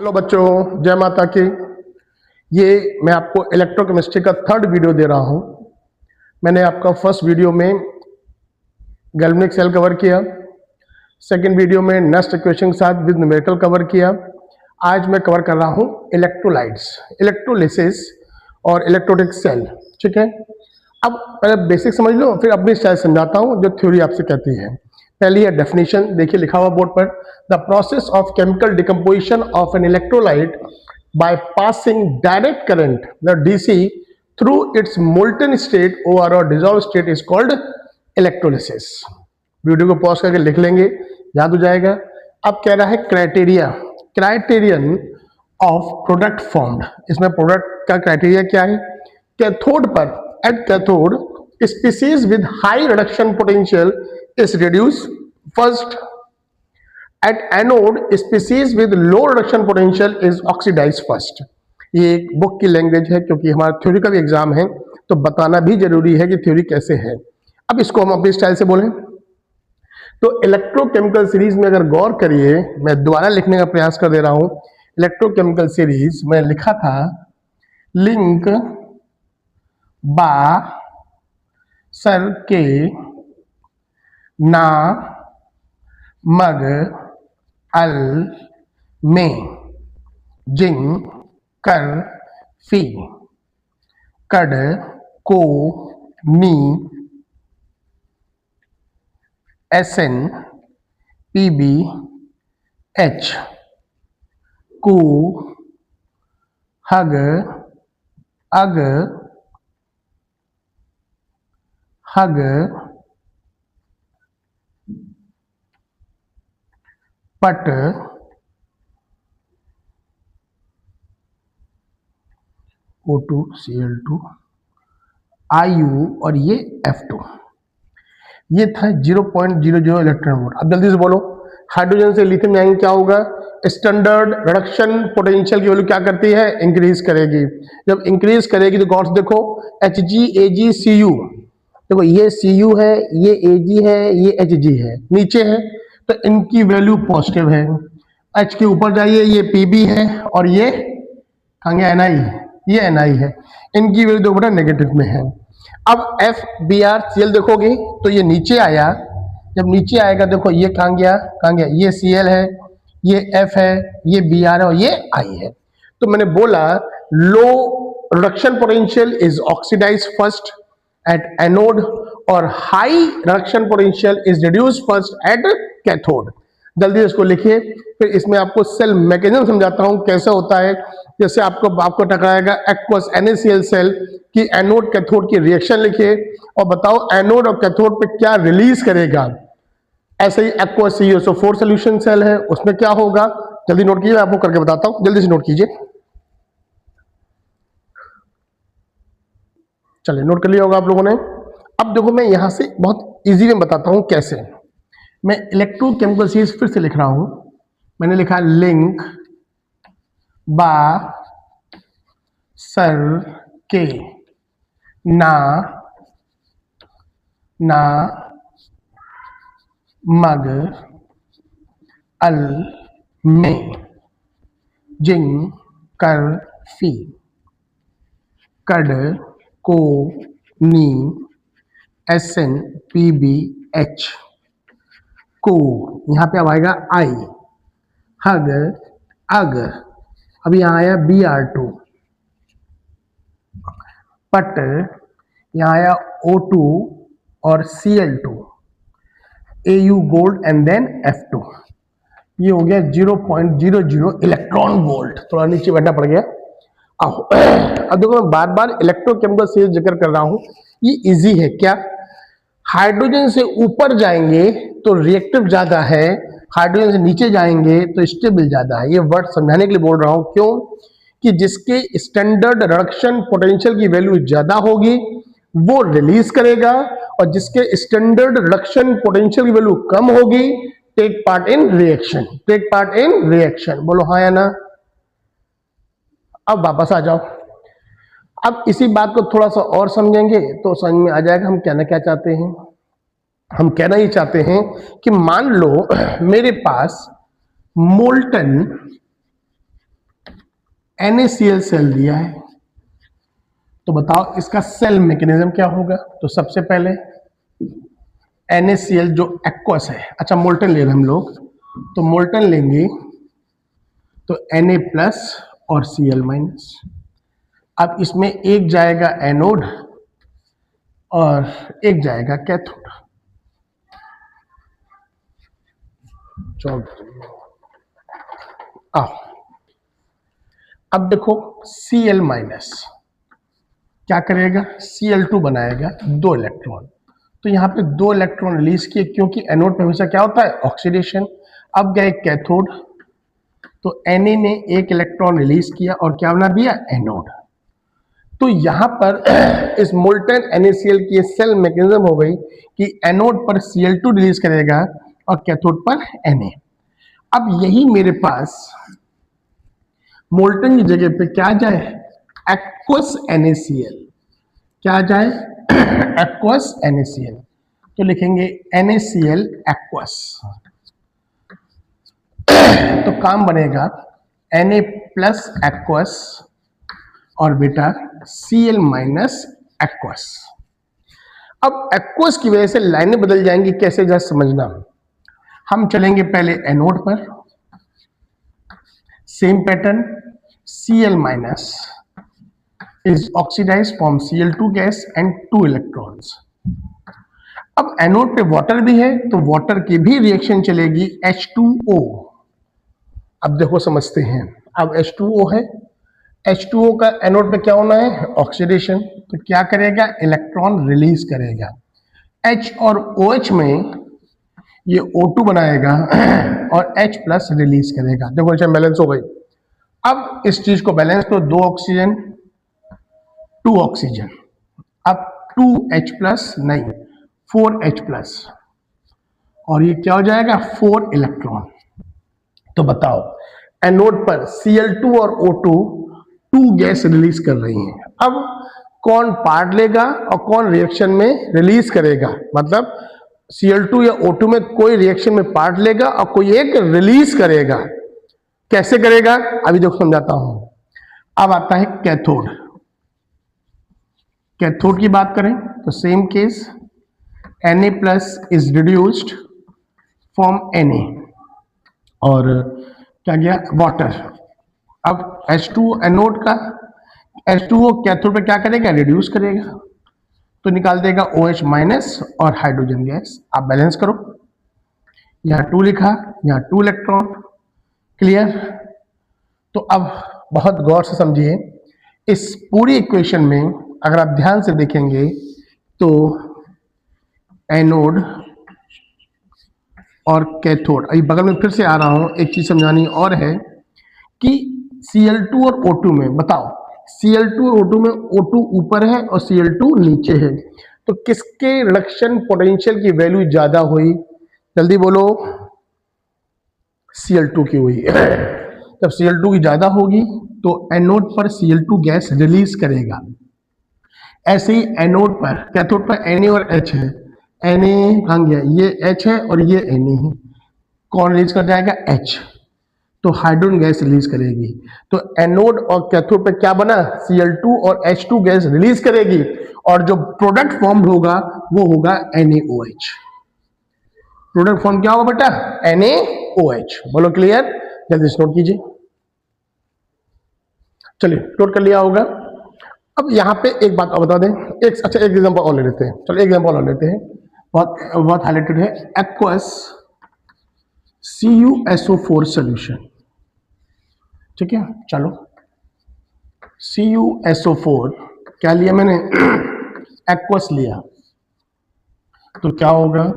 Hello बच्चों, जय माता की। ये मैं आपको इलेक्ट्रोकेमिस्ट्री का थर्ड वीडियो दे रहा हूँ। मैंने आपका फर्स्ट वीडियो में गैल्वेनिक सेल कवर किया, सेकंड वीडियो में नेस्ट इक्वेशन के साथ विद न्यूमेरिकल कवर किया। आज मैं कवर कर रहा हूँ इलेक्ट्रोलाइट्स, इलेक्ट्रोलिसिस और इलेक्ट्रोलिटिक सेल। ठीक है, अब पहले बेसिक समझ लो, फिर अपनी स्टाइल समझाता हूँ जो थ्योरी आपसे कहती है। पहली है डेफिनेशन, देखिए लिखा हुआ बोर्ड पर, the process of chemical decomposition of an electrolyte by passing direct current the DC through its molten state और dissolve state is called electrolysis. Video को पॉज करके लिख लेंगे, याद हो जाएगा। अब कह रहा है criteria, criterion of product formed. इसमें प्रोडक्ट का क्राइटेरिया क्या है? कैथोड पर, at cathode, species with high reduction potential is reduced first. At anode, species with low reduction potential is oxidized first. ये एक बुक की लैंग्वेज है, क्योंकि हमारा थ्योरी का भी एग्जाम है तो बताना भी जरूरी है कि थ्योरी कैसे है। अब इसको हम अपनी स्टाइल से बोलें तो इलेक्ट्रोकेमिकल सीरीज में अगर गौर करिए, मैं दोबारा लिखने का प्रयास कर दे रहा हूं। इलेक्ट्रोकेमिकल सीरीज में लिखा था लिंक बा सर के ना मग अल में जिंग कर फी कड को नी एसएन पीबी एच कु हग अग हग पट O2Cl2 IU और ये F2। ये था 0.00 इलेक्ट्रॉन वोल्ट। अब जल्दी से बोलो, हाइड्रोजन से लिथियम आयन क्या होगा? स्टैंडर्ड रिडक्शन पोटेंशियल की वैल्यू क्या करती है? इंक्रीज करेगी। जब इंक्रीज करेगी तो गौर से देखो, HgAgCu, देखो ये Cu है, ये Ag है, ये Hg है, नीचे है तो इनकी वैल्यू पॉजिटिव है। H के ऊपर जाइए, ये Pb है और ये कहाँ गया? Ni, ये Ni है, इनकी वैल्यू देखो बेटा नेगेटिव में है। अब FBrCl देखोगे तो ये नीचे आया, जब नीचे आएगा देखो ये कहाँ गया? कहाँ गया? ये Cl है, ये F है, ये Br है और ये I है। तो मैंने बोला low reduction potential is oxidise first at anode और high reduction potential is reduce first at cathode. जल्दी इसको लिखिए, फिर इसमें आपको सेल मैकेनिज्म समझाता हूं कैसे होता है। जैसे आपको टकराएगा एक्वस NaCl सेल की एनोड कैथोड की रिएक्शन लिखिए और बताओ एनोड और कैथोड पे क्या रिलीज करेगा। ऐसे ही एक्वस CuSO4 सोल्यूशन सेल है, उसमें क्या होगा? जल्दी नोट कीजिए, मैं आपको करके बताता हूं, जल्दी से नोट कीजिए। चलिए नोट कर लिया होगा आप लोगों ने। अब देखो मैं यहां से बहुत इजी में बताता हूं कैसे। मैं इलेक्ट्रोकेमिकल सीरीज फिर से लिख रहा हूं। मैंने लिखा लिंक बा सर के ना मग अल में जिंग कर फी कड को नी SN PB H को, यहां पे अब आएगा I, हग अग, अब यहां आया Br2, पट यहां आया O2 और Cl2, Au gold and then F2। ये हो गया 0.00 इलेक्ट्रॉन वोल्ट। थोड़ा नीचे बैठना पड़ गया। अब देखो मैं बार बार इलेक्ट्रोकेमिकल सीरीज जिक्र कर रहा हूं, ये इजी है क्या? हाइड्रोजन से ऊपर जाएंगे तो रिएक्टिव ज्यादा है, हाइड्रोजन से नीचे जाएंगे तो स्टेबल ज्यादा है। ये वर्ड समझाने के लिए बोल रहा हूं। क्यों? कि जिसके स्टैंडर्ड रिडक्शन पोटेंशियल की वैल्यू ज्यादा होगी वो रिलीज करेगा, और जिसके स्टैंडर्ड रिडक्शन पोटेंशियल की वैल्यू कम होगी take part in reaction, take part in reaction. बोलो हाँ या ना। अब वापस आ जाओ, अब इसी बात को थोड़ा सा और समझेंगे तो समझ में आ जाएगा हम कहना क्या चाहते हैं। हम कहना ही चाहते हैं कि मान लो मेरे पास मोल्टन NaCl सेल दिया है, तो बताओ इसका सेल मैकेनिज्म क्या होगा। तो सबसे पहले NaCl जो एक्वस है, अच्छा मोल्टन ले रहे हम लोग, तो मोल्टन लेंगे तो Na प्लस और Cl माइनस। अब इसमें एक जाएगा एनोड और एक जाएगा कैथोड। आओ अब देखो Cl माइनस क्या करेगा, Cl2 बनाएगा 2 इलेक्ट्रॉन। तो यहाँ पे 2 इलेक्ट्रॉन रिलीज किए, क्योंकि एनोड पे हमेशा क्या होता है, ऑक्सीडेशन। अब गए कैथोड, तो Na ने 1 इलेक्ट्रॉन रिलीज किया और क्या बना दिया, एनोड। तो यहाँ पर इस मोल्टन NaCl की सेल मैकेनिज्म हो गई कि एनोड पर Cl2 रिलीज करेगा और कैथोड पर Na। अब यही मेरे पास मोल्टन की जगह पे क्या जाए, एक्वस NaCl, क्या जाए एक्वस NaCl। तो लिखेंगे NaCl एक्वस, तो काम बनेगा Na प्लस एक्वस और बेटा Cl माइनस एक्वस। अब एक्वस की वजह से लाइनें बदल जाएंगी, कैसे जरा समझना। हम चलेंगे पहले एनोड पर, same pattern, Cl minus is oxidized from Cl2 gas and 2 electrons। अब एनोड पे वाटर भी है, तो वाटर की भी रिएक्शन चलेगी H2O। अब देखो समझते हैं, अब H2O है, H2O का एनोड पे क्या होना है, ऑक्सीडेशन। तो क्या करेगा, इलेक्ट्रॉन रिलीज करेगा। H और OH में ये O2 बनाएगा और H प्लस रिलीज करेगा। देखो अच्छा बैलेंस हो गई। अब इस चीज को बैलेंस तो 2 ऑक्सीजन 2 ऑक्सीजन, अब 2H प्लस नहीं 4H प्लस, और ये क्या हो जाएगा 4 इलेक्ट्रॉन। तो बताओ एनोड पर Cl2 और O2 2 गैस रिलीज कर रही हैं। अब कौन पार्ट लेगा और कौन रिएक्शन में रिलीज करेगा, मतलब Cl2 या O2 में कोई रिएक्शन में पार्ट लेगा और कोई एक रिलीज करेगा। कैसे करेगा अभी देखो समझाता हूं। अब आता है कैथोड। कैथोड की बात करें तो same case, Na plus is reduced from Na और क्या गया वाटर। अब H2 एनोड का, H2O कैथोड पे क्या करेगा, रिड्यूस करेगा, तो निकाल देगा OH माइनस और हाइड्रोजन गैस। आप बैलेंस करो, यहाँ 2 लिखा, यहाँ 2 इलेक्ट्रॉन, क्लियर। तो अब बहुत गौर से समझिए, इस पूरी इक्वेशन में अगर आप ध्यान से देखेंगे तो एनोड और कैथोड, अभी बगल में फिर से आ रहा हूं, एक चीज समझानी और है कि Cl2 और O2 में बताओ, Cl2 और O2 में O2 ऊपर है और Cl2 नीचे है, तो किसके रिडक्शन पोटेंशियल की वैल्यू ज्यादा हुई, जल्दी बोलो, Cl2 की हुई। जब Cl2 की ज्यादा होगी तो एनोड पर Cl2 गैस रिलीज करेगा। ऐसे ही एनोड पर, कैथोड पर Na और H है, Na कहाँ गया, ये H है और ये Na है, कौन रिलीज कर जाएगा, H, तो हाइड्रोजन गैस रिलीज करेगी। तो एनोड और कैथोड पे क्या बना, Cl2 और H2 गैस रिलीज करेगी और जो प्रोडक्ट फॉर्म होगा वो होगा NaOH। प्रोडक्ट फॉर्म क्या होगा बेटा, NaOH। बोलो क्लियर, जल्दी से नोट कीजिए। चलिए नोट कर लिया होगा। अब यहाँ पे एक बात और बता दें, एक अच्छा एक एग्जांपल और ले लेते हैं। चलो एक एग्जांपल और लेते हैं, बहुत हाईलाइटेड है, एक्वस CuSO4 सॉल्यूशन। ठीक है, चलो CuSO4 क्या लिया मैंने, एक्वस लिया, तो क्या होगा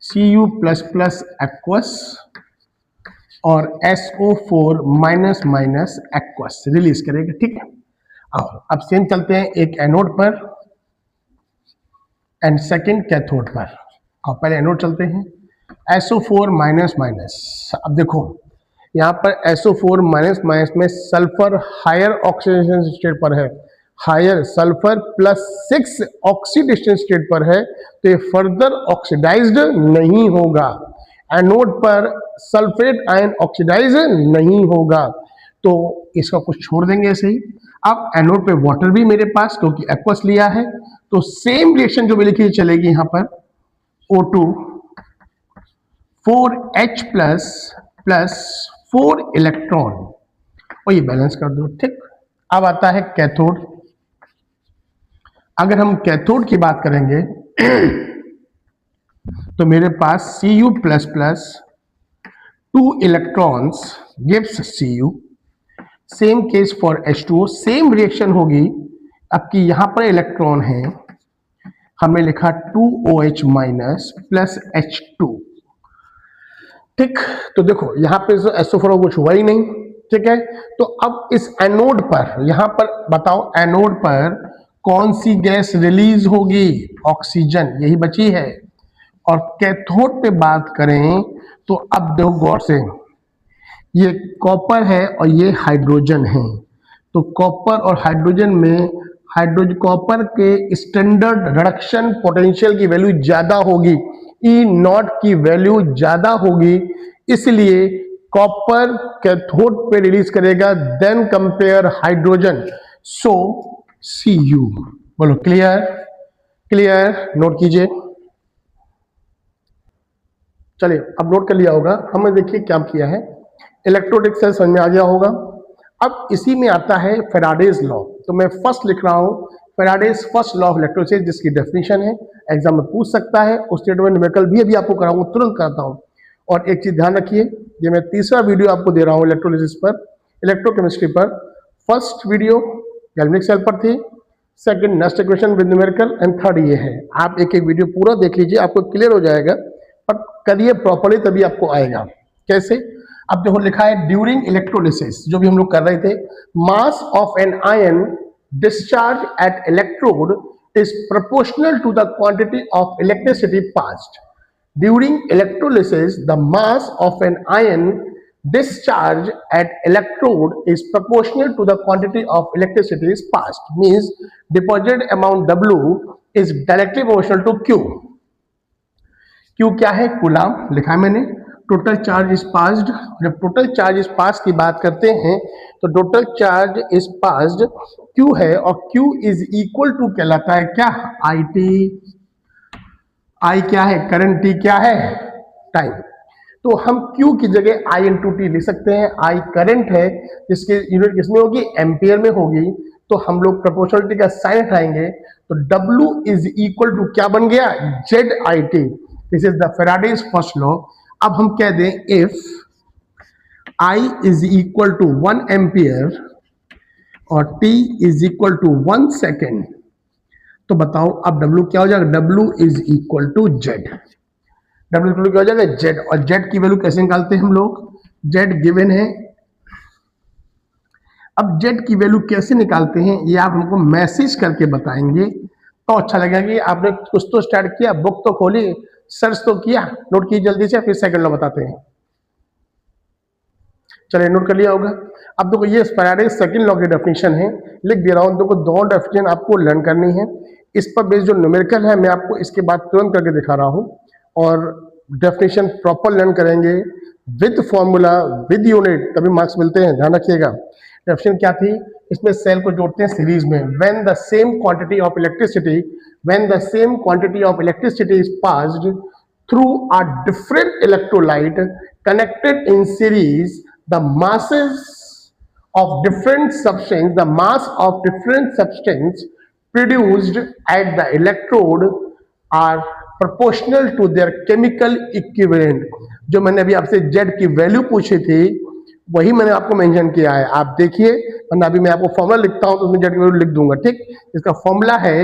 Cu प्लस प्लस एक्वस और SO4 minus minus aqueous release करेगा। ठीक है, अब सेम चलते हैं, एक एनोड पर एंड सेकंड कैथोड पर। अब पहले एनोड चलते हैं, SO4 माइनस माइनस। अब देखो यहाँ पर SO4 माइनस माइनस में सल्फर हायर ऑक्सीडेशन स्टेट पर है, higher sulphur plus 6 oxidation state पर है, तो ये फर्दर ऑक्सीडाइज्ड नहीं होगा। एनोड पर सल्फेट आयन ऑक्सीडाइज नहीं होगा, तो इसका कुछ छोड़ देंगे ऐसे ही। अब एनोड पे वाटर भी मेरे पास, क्योंकि एक्वस लिया है, तो सेम रिएक्शन जो भी लिखी चलेगी यहां पर O2 4H plus plus 4 electron, और ये बैलेंस कर दो, ठीक। अब आता है कैथोड। अगर हम कैथोड की बात करेंगे तो मेरे पास Cu plus plus 2 electrons gives Cu। Same case for H2O, same reaction होगी। अब कि यहां पर इलेक्ट्रॉन है, हमने लिखा 2OH माइनस प्लस H2, ठीक। तो देखो यहां पे SO4 कुछ हुआ ही नहीं, ठीक है। तो अब इस एनोड पर, यहां पर बताओ एनोड पर कौन सी गैस रिलीज होगी? ऑक्सीजन, यही बची है। और कैथोड पे बात करें तो अब देखो गौर से, ये कॉपर है और ये हाइड्रोजन है। तो कॉपर और हाइड्रोजन में हाइड्रोजन कॉपर के स्टैंडर्ड रिडक्शन पोटेंशियल की वैल्यू ज्यादा होगी, ई नॉट की वैल्यू ज्यादा होगी, इसलिए कॉपर कैथोड पे रिलीज करेगा देन कंपेयर हाइड्रोजन। सो Cu। बोलो क्लियर? क्लियर? नोट कीजिए। चलिए अब नोट कर लिया होगा हमने, देखिए क्या किया है, इलेक्ट्रोडिक सेल समझ में आ गया होगा। अब इसी में आता है फैराडेज लॉ, तो मैं फर्स्ट लिख रहा हूं Faraday's first law of electrolysis, जिसकी डेफिनेशन है, एग्जाम में पूछ सकता है। उस स्टेट में न्यूमेरिकल भी अभी आपको कराऊंगा, तुरंत कराता हूं। और एक चीज ध्यान रखिए, ये मैं तीसरा वीडियो आपको दे रहा हूं इलेक्ट्रोलिसिस पर, इलेक्ट्रोकेमिस्ट्री पर। फर्स्ट वीडियो गैल्वेनिक सेल पर थी, second next equation with numerical, and third ये है। आप एक एक वीडियो पूरा देख लीजिए, आपको क्लियर हो जाएगा, पर करिए प्रॉपर्ली तभी आपको आएगा। कैसे? अब देखो लिखा है ड्यूरिंग इलेक्ट्रोलिसिस, जो भी हम लोग कर रहे थे, mass of an ion discharge at electrode is proportional to the quantity of electricity passed. During electrolysis the mass of an ion discharge at electrode is proportional to the quantity of electricity is passed, means deposited amount W is directly proportional to Q। Q क्या है? Coulomb लिखा है मैंने। Total charge is passed, जब total charge is pass की बात करते हैं तो total charge is passed Q है, और Q इज इक्वल टू कहलाता है क्या? IT। I क्या है? करंट। T क्या है? टाइम। तो हम Q की जगह I इंटू टी लिख सकते हैं। I करंट है, जिसकी यूनिट किसमें होगी? एम्पियर में होगी। तो हम लोग प्रोपोर्शनलिटी का साइन उठाएंगे, तो W इज इक्वल टू क्या बन गया? ZIT। This is the Faraday's first law. अब हम कह दें if I is equal to 1 ampere और T is equal to 1 second, तो बताओ अब W क्या हो जाएगा? W is equal to Z। W equal क्या हो जाएगा? Z। और Z की वैल्यू कैसे निकालते हैं हम लोग? Z गिवन है। अब Z की वैल्यू कैसे निकालते हैं ये आप हमको मैसेज करके बताएंगे तो अच्छा लगेगा कि आपने कुछ तो स्टार्ट किया, बुक तो खोली, सर्च तो किया, नोट की जल्दी से, फिर सेकंड लॉ बताते हैं। चलिए नोट कर लिया होगा। अब देखो ये फैराडेज सेकंड लॉ की डेफिनेशन है, लिख दे रहा हूं। देखो दो डेफिनेशन आपको लर्न करनी है, इस पर बेस्ड जो न्यूमेरिकल है मैं आपको इसके बाद तुरंत करके दिखा रहा हूं, और डेफिनेशन प्रॉपर लर्न करेंगे विद फॉर्मूला विद यूनिट, तभी मार्क्स मिलते हैं, ध्यान रखिएगा। डेफिनेशन क्या थी? इसमें सेल को जोड़ते हैं सीरीज में। When the same quantity of electricity, when the same quantity of electricity is passed through a different electrolyte connected in series, the masses of different substance, the mass of different substance produced at the electrode are proportional to their chemical equivalent। जो मैंने अभी आपसे Z की value पूछी थी वही मैंने आपको मेंशन किया है, आप देखिए, वरना अभी मैं आपको फॉर्मूला लिखता हूं तो उसमें Z की वैल्यू लिख दूंगा, ठीक। इसका फॉर्मूला है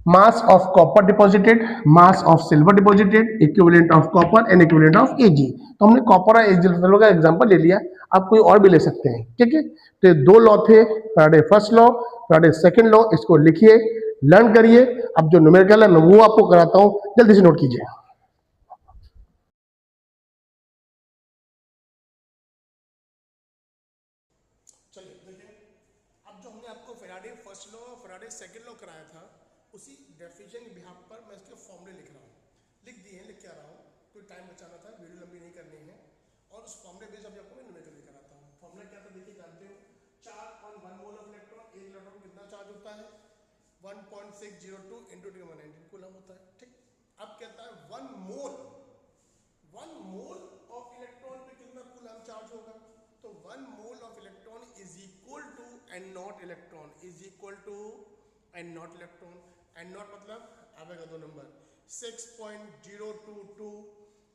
mass of copper deposited, mass of silver deposited, equivalent of copper and equivalent of Ag। तो हमने कॉपर और Ag का एग्जांपल ले लिया, आप कोई और भी ले सकते हैं, ठीक है। तो ये दो लॉ थे, Faraday first law, Faraday second law, इसको लिखिए, लर्न करिए। अब जो न्यूमेरिकल है मैं वो आपको कराता हूं, जल्दी से नोट कीजिए। चलिए देखिए, अब जो हमने आपको Faraday first law, Faraday second law कराया था, उसी डेफिनेशन के बिहाफ पर मैं इसके फॉर्मूले लिख रहा हूँ, लिख दिए हैं, लिख के आ रहा हूँ, कोई टाइम बचाना था, वीडियो लंबी नहीं करनी है। और उस फॉर्मूले बेस अभी आपको मैं न्यूमेरिकल कराता हूँ। फॉर्मूला क्या था देखिए, 1.602 इंटू 10⁻19 कूलम होता है। ठीक, अब कहता है 1 मोल ऑफ इलेक्ट्रॉन पे कितना कूलम चार्ज होगा। तो 1 mole of electron is equal to N naught electron, is equal to N naught electron. N naught मतलब आवेगा दो नंबर 6.022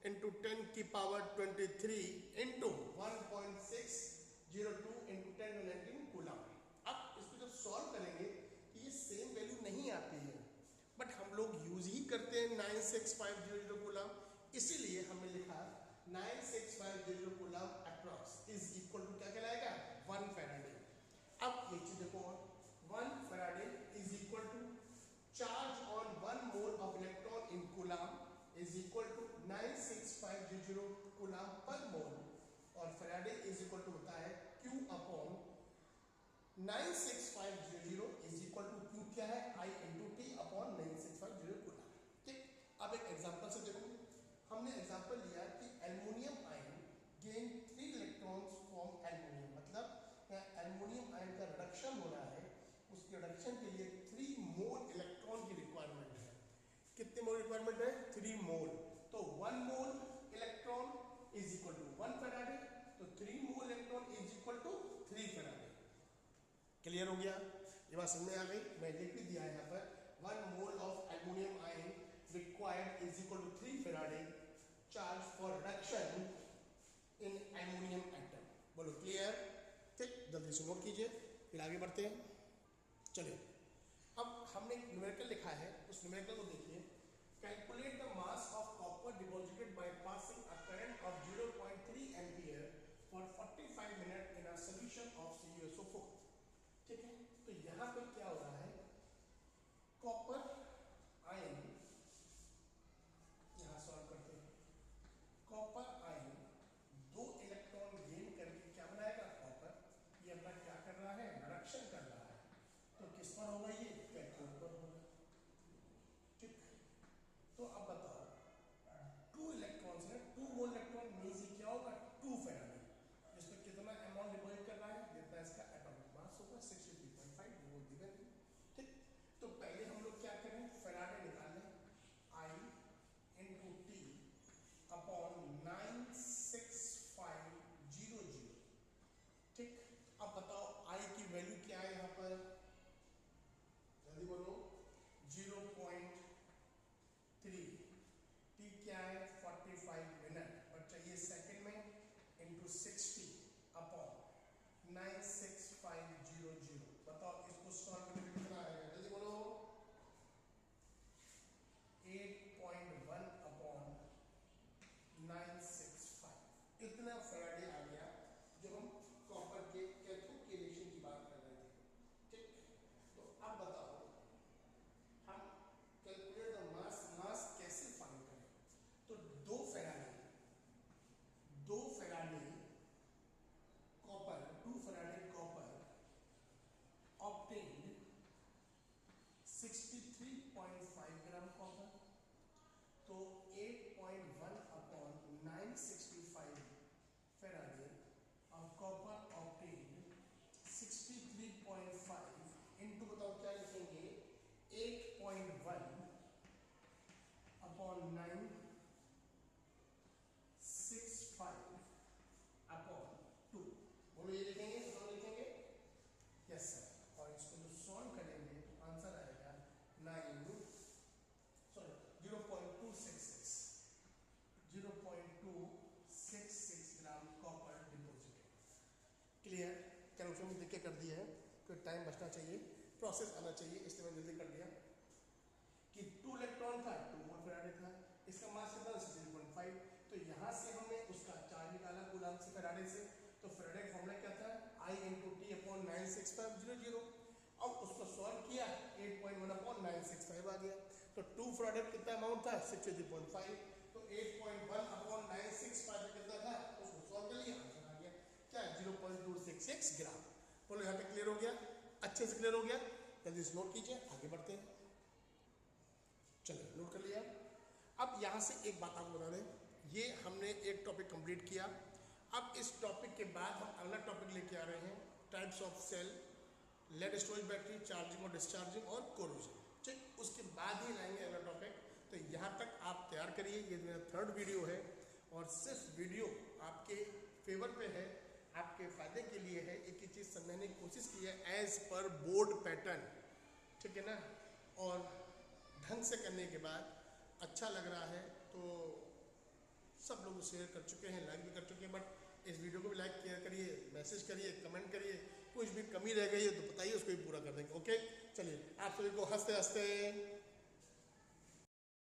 इंटू 10 की पावर 23 इंटू 1.602 इंटू 10⁻19 कूलम। अब इसको जब सॉल्व करेंगे तो ये सेम वैल्यू नहीं आती है, बट हम लोग यूज ही करते हैं 96500 कूलम, इसीलिए हमने लिखा 96500 coulomb approx is equal to क्या कहलाएगा 1 फैराडे। अब ये चीज देखो 1 faraday is equal to charge on 1 mole of electron in coulomb is equal to 96500 coulomb per mole, और फैराडे इज इक्वल टू होता है Q upon 96500 is equal to Q क्या है I into T upon 96500 coulomb. ठीक, अब एक example से देखो, हमने एग्जांपल लिया कि aluminium ion gain 3 electrons from aluminium, मतलब एल्युमिनियम आयन का रिडक्शन हो रहा है, उसके रिडक्शन के लिए 3 मोल इलेक्ट्रॉन की रिक्वायरमेंट है। कितने मोल रिक्वायरमेंट है 3 मोल, तो 1 mole electron is equal to 1 Faraday, तो 3 mole electron is equal to 3 Faraday. Clear हो गया, ये बात समझ में आ गई। मैं लिख भी दिया है यहाँ पर 1 mole of aluminium ion required is equal to 3 Faraday charge for reduction in ammonium atom। बोलो क्लियर। ठीक, जल्दी से नोट कीजिए, फिर आगे बढ़ते हैं। चलिए, अब हमने एक न्यूमेरिकल लिखा है, उस न्यूमेरिकल को देखिए। Calculate the mass of copper deposited by passing a current of 0.3 ampere for 45 minute in a solution of CuSO4। ठीक है, तो यहाँ पर क्या हो रहा है, कॉपर आयन, यहां सॉल्व करते हैं, कॉपर आयन 2 इलेक्ट्रॉन गेन करके क्या बनाएगा कॉपर, ये अपना क्या कर रहा है रिडक्शन कर रहा है, तो किस पर होगा ये कैथोड पर होगा। ठीक, तो अब बताओ 2 इलेक्ट्रॉन्स है, 2 मोल इलेक्ट्रॉन मींस ये क्या होगा 2 फैराडे, इसमें कितना अमाउंट डिपॉजिट कर रहा है, जितना इसका एटॉमिक मास होगा 63.5 वो गिवन। ठीक, तो पहले हम लोग क्या करें फैराडे निकाल लें, I इंटू टी अपॉन 96500। ठीक, अब बताओ I की वैल्यू क्या है यहाँ पर, जल्दी बोलो 0.3, टी क्या है 45 मिनट और चाहिए सेकंड में, इंटू 60 अपॉन 96500। बताओ इसको सॉल्व करके कितना आएगा, जल्दी बोलो 8.1 अपॉन 965, इतना फैराडे आ गया जब हम कॉपर के कैथोड के रिएक्शन की बात कर रहे थे। ठीक, तो अब बताओ हम कैलकुलेट द मास कैसे फाइंड करें। तो 2 Faraday copper, 2 Faraday copper obtained 63.5 gram copper, तो 8.1 अपॉन 965 फैराडे और कॉपर ऑब्टेन्ड 63.5 इंटू बताओ क्या लिखेंगे 8.1 अपॉन 965 अपॉन 2, बोलो ये लिखेंगे, दोनों लिखेंगे, यस सर। और इसको जो सॉल्व करेंगे तो आंसर आएगा 0.266 gram copper deposited. Clear, calculation में देख के कर दिया है, तो टाइम बचना चाहिए, प्रोसेस आना चाहिए, इसलिए मैंने जल्दी कर दिया कि 2 इलेक्ट्रॉन था, 2 मोल फैराडे था, इसका मास कितना 63.5, तो यहाँ से हमने उसका चार्ज निकाला कूलम से फैराडे से, तो फैराडे का फॉर्मूला क्या था I इंटू टी अपॉन 96500। अब उसको सॉल्व किया 8.1 अपॉन 965 आ गया, तो 2 फैराडे कितना अमाउंट था 63.5, तो 8.1 अपॉन 965 कितना था, उसको सॉल्व कर लिया, आंसर आ गया क्या 0.266 ग्राम। बोलो यहाँ पे क्लियर हो गया, अच्छे से क्लियर हो गया, जल्दी से नोट कीजिए, आगे बढ़ते हैं। चलिए नोट कर लिया। अब यहाँ से एक बात आपको बता दें, ये हमने एक टॉपिक कंप्लीट किया। अब इस टॉपिक के बाद हम अगला टॉपिक लेके आ रहे हैं, types of cell. Lead storage battery, charging और डिस्चार्जिंग और कोरोजन। ठीक, उसके बाद ही लाएंगे अगला टॉपिक। तो यहाँ तक आप तैयार करिए, ये मेरा थर्ड वीडियो है और सिर्फ वीडियो आपके फेवर पे है, आपके फायदे के लिए है। एक ही चीज़ समझने की कोशिश की है एज पर बोर्ड पैटर्न, ठीक है ना, और ढंग से करने के बाद अच्छा लग रहा है तो सब लोग शेयर कर चुके हैं, लाइक भी कर चुके हैं, बट इस वीडियो को भी लाइक किया करिए, मैसेज करिए, कमेंट करिए, कुछ भी कमी रह गई है तो बताइए, उसको भी पूरा कर देंगे। ओके, चलिए आप सभी को हंसते हंसते